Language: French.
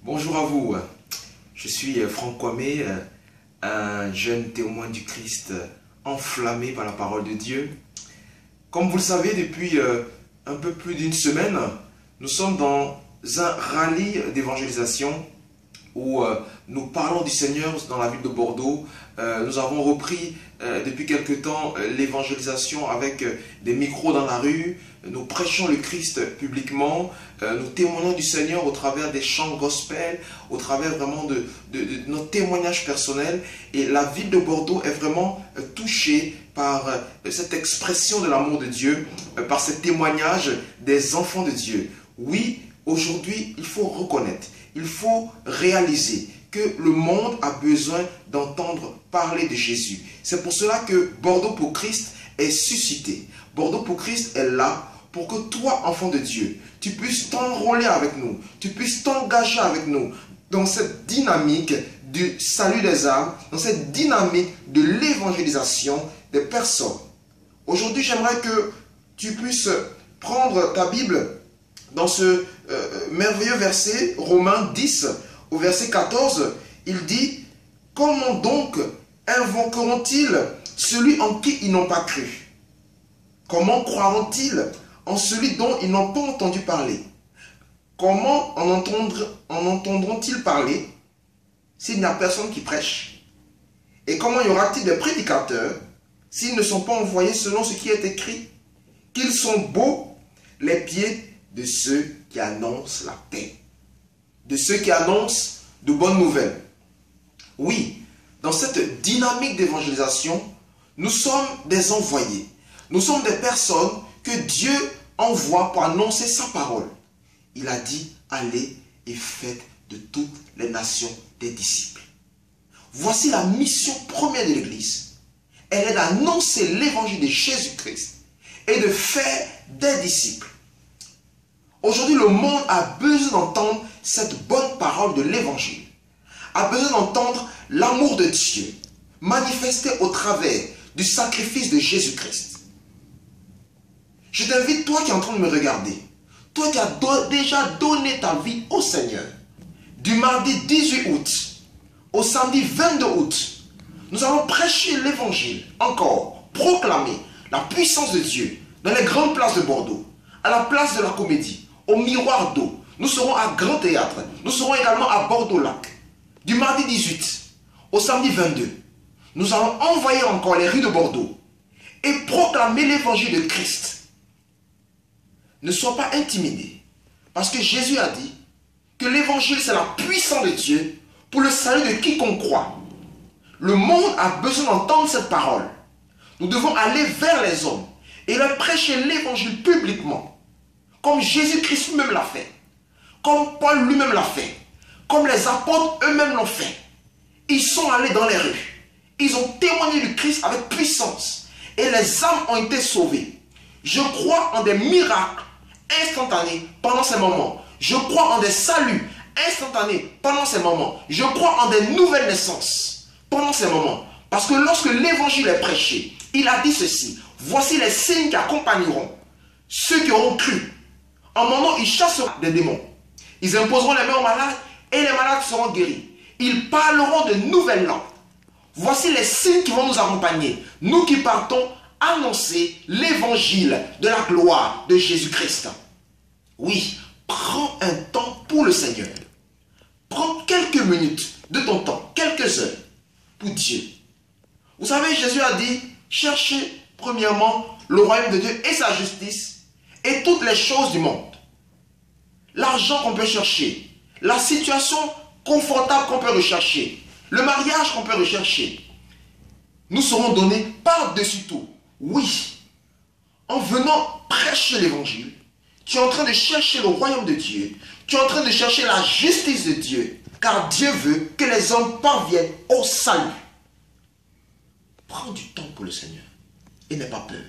Bonjour à vous, je suis Franck Kwame, un jeune témoin du Christ enflammé par la parole de Dieu. Comme vous le savez, depuis un peu plus d'une semaine, nous sommes dans un rallye d'évangélisation où nous parlons du Seigneur dans la ville de Bordeaux. Nous avons repris depuis quelque temps l'évangélisation avec des micros dans la rue. Nous prêchons le Christ publiquement. Nous témoignons du Seigneur au travers des chants gospel, au travers vraiment de nos témoignages personnels. Et la ville de Bordeaux est vraiment touchée par cette expression de l'amour de Dieu, par ce témoignage des enfants de Dieu. Oui, aujourd'hui, il faut reconnaître, il faut réaliser que le monde a besoin d'entendre parler de Jésus. C'est pour cela que Bordeaux pour Christ est suscité. Bordeaux pour Christ est là pour que toi, enfant de Dieu, tu puisses t'enrôler avec nous, tu puisses t'engager avec nous dans cette dynamique du salut des âmes, dans cette dynamique de l'évangélisation des personnes. Aujourd'hui, j'aimerais que tu puisses prendre ta Bible dans ce merveilleux verset, Romains 10, au verset 14, il dit « Comment donc invoqueront-ils celui en qui ils n'ont pas cru? Comment croiront-ils en celui dont ils n'ont pas entendu parler? Comment en entendront-ils parler s'il n'y a personne qui prêche? Et comment y aura-t-il des prédicateurs s'ils ne sont pas envoyés selon ce qui est écrit? Qu'ils sont beaux les pieds de ceux qui annoncent la paix, de ceux qui annoncent de bonnes nouvelles. » Oui, dans cette dynamique d'évangélisation, nous sommes des envoyés. Nous sommes des personnes que Dieu envoie pour annoncer sa parole. Il a dit, allez et faites de toutes les nations des disciples. Voici la mission première de l'Église. Elle est d'annoncer l'évangile de Jésus-Christ et de faire des disciples. Aujourd'hui, le monde a besoin d'entendre cette bonne parole de l'évangile, a besoin d'entendre l'amour de Dieu manifesté au travers du sacrifice de Jésus-Christ. Je t'invite, toi qui es en train de me regarder, toi qui as déjà donné ta vie au Seigneur, du mardi 18 août au samedi 22 août, nous allons prêcher l'évangile encore, proclamer la puissance de Dieu dans les grandes places de Bordeaux, à la place de la Comédie, au Miroir d'eau. Nous serons à Grand Théâtre. Nous serons également à Bordeaux-Lac. Du mardi 18 au samedi 22, nous allons envahir encore les rues de Bordeaux et proclamer l'évangile de Christ. Ne sois pas intimidé, parce que Jésus a dit que l'évangile c'est la puissance de Dieu pour le salut de quiconque croit. Le monde a besoin d'entendre cette parole. Nous devons aller vers les hommes et leur prêcher l'évangile publiquement, comme Jésus-Christ lui-même l'a fait, comme Paul lui-même l'a fait, comme les apôtres eux-mêmes l'ont fait. Ils sont allés dans les rues, ils ont témoigné du Christ avec puissance et les âmes ont été sauvées. Je crois en des miracles instantanés pendant ces moments. Je crois en des saluts instantanés pendant ces moments. Je crois en des nouvelles naissances pendant ces moments. Parce que lorsque l'évangile est prêché, il a dit ceci: voici les signes qui accompagneront ceux qui auront cru. En mon nom, ils chasseront des démons. Ils imposeront les mains aux malades et les malades seront guéris. Ils parleront de nouvelles langues. Voici les signes qui vont nous accompagner. Nous qui partons annoncer l'évangile de la gloire de Jésus-Christ. Oui, prends un temps pour le Seigneur. Prends quelques minutes de ton temps, quelques heures pour Dieu. Vous savez, Jésus a dit, cherchez premièrement le royaume de Dieu et sa justice et toutes les choses du monde. L'argent qu'on peut chercher, la situation confortable qu'on peut rechercher, le mariage qu'on peut rechercher, nous seront donnés par-dessus tout. Oui, en venant prêcher l'évangile, tu es en train de chercher le royaume de Dieu, tu es en train de chercher la justice de Dieu, car Dieu veut que les hommes parviennent au salut. Prends du temps pour le Seigneur et n'aie pas peur.